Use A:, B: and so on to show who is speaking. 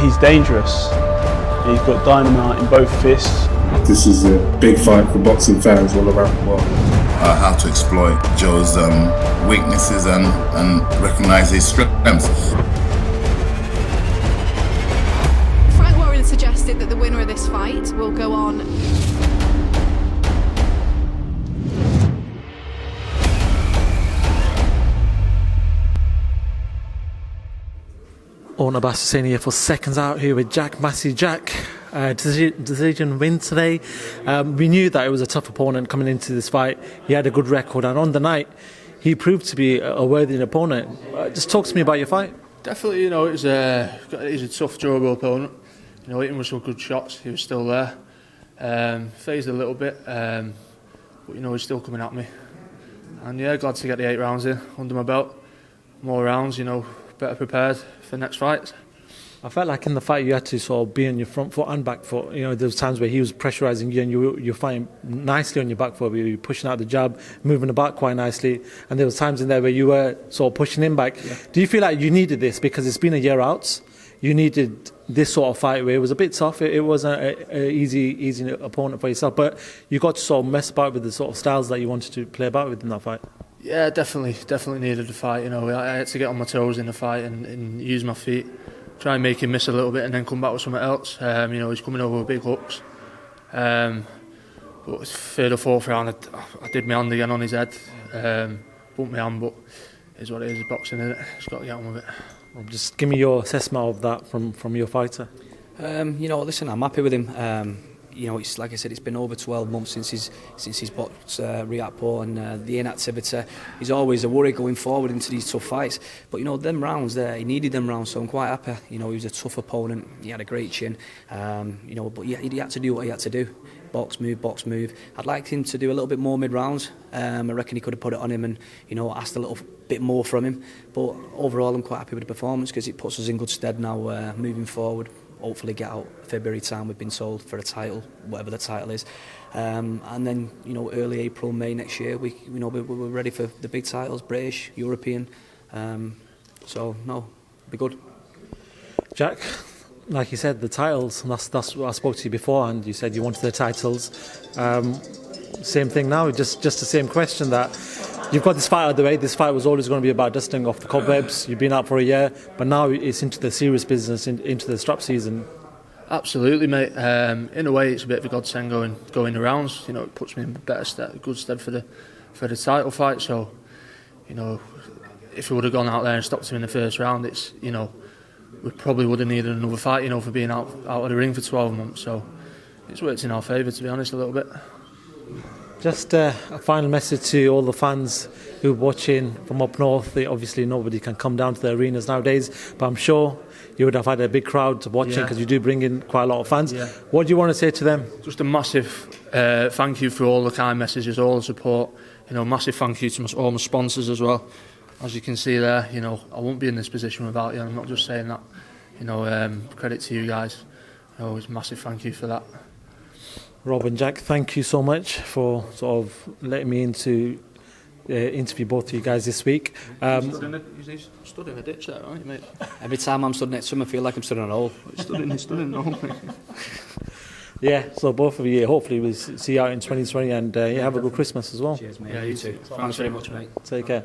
A: he's dangerous. He's got dynamite in both fists.
B: This is a big fight for boxing fans all around the world.
C: How to exploit Joe's weaknesses and recognise his strengths.
D: Frank Warren suggested that the winner of this fight will go on.
E: Oun Abbas saying here for Seconds Out here with Jack Massey. Jack, decision win today. We knew that it was a tough opponent coming into this fight. He had a good record, and on the night, he proved to be a worthy opponent. Just talk to me about your fight.
F: Definitely, it was a tough, durable opponent. Hitting with some good shots. He was still there. Phased a little bit, but he's still coming at me. And yeah, glad to get the 8 rounds in under my belt. More rounds, better prepared for next fights.
E: I felt like in the fight you had to sort of be on your front foot and back foot. There was times where he was pressurising you and you're fighting nicely on your back foot, where you were pushing out the jab, moving the back quite nicely, and there was times in there where you were sort of pushing him back. Yeah. Do you feel like you needed this because it's been a year out? You needed this sort of fight where it was a bit tough. It wasn't an easy opponent for yourself, but you got to sort of mess about with the sort of styles that you wanted to play about with in that fight.
F: Yeah, definitely needed the fight. I had to get on my toes in the fight and use my feet, try and make him miss a little bit, and then come back with something else. He's coming over with big hooks. But third or fourth round, I did my hand again on his head, bumped my hand, but it's what it is. Boxing, isn't it? Just got to get on with it.
E: Well, just give me your assessment of that from your fighter.
G: Listen, I'm happy with him. It's like I said, it's been over 12 months since he's boxed Riatpo, and the inactivity is always a worry going forward into these tough fights. But them rounds there, he needed them rounds, so I'm quite happy. He was a tough opponent. He had a great chin. But he had to do what he had to do. Box move. I'd like him to do a little bit more mid rounds. I reckon he could have put it on him and asked a little bit more from him. But overall, I'm quite happy with the performance because it puts us in good stead now moving forward. Hopefully get out February time, we've been sold for a title, whatever the title is, and then early April, May next year we're ready for the big titles, British, European, so be good.
E: Jack, like you said, the titles, that's what I spoke to you before, and you said you wanted the titles. Same thing now, just the same question, that you've got this fight out of the way. This fight was always going to be about dusting off the cobwebs. You've been out for a year, but now it's into the serious business, into the strap season.
F: Absolutely, mate. In a way, it's a bit of a godsend going the rounds. It puts me in good stead for the title fight. So, if we would have gone out there and stopped him in the first round, we probably would have needed another fight. For being out of the ring for 12 months. So, it's worked in our favour, to be honest, a little bit.
E: Just a final message to all the fans who are watching from up north. Obviously, nobody can come down to the arenas nowadays, but I'm sure you would have had a big crowd watching because you do bring in quite a lot of fans. Yeah. What do you want to say to them?
F: Just a massive thank you for all the kind messages, all the support. Massive thank you to all my sponsors as well. As you can see there, I won't be in this position without you. I'm not just saying that. Credit to you guys. It's a massive thank you for that.
E: Rob and Jack, thank you so much for sort of letting me into interview both of you guys this week.
F: Stood in a ditch there, aren't you, mate?
G: Every time I'm stood next to him, I feel like I'm stood in a hole.
F: Stood in a hole, mate.
E: Yeah, so both of you, hopefully we'll see you out in 2020, and have a good Christmas as well.
G: Cheers, mate. Yeah, you too. Thanks very much, mate.
E: Take care.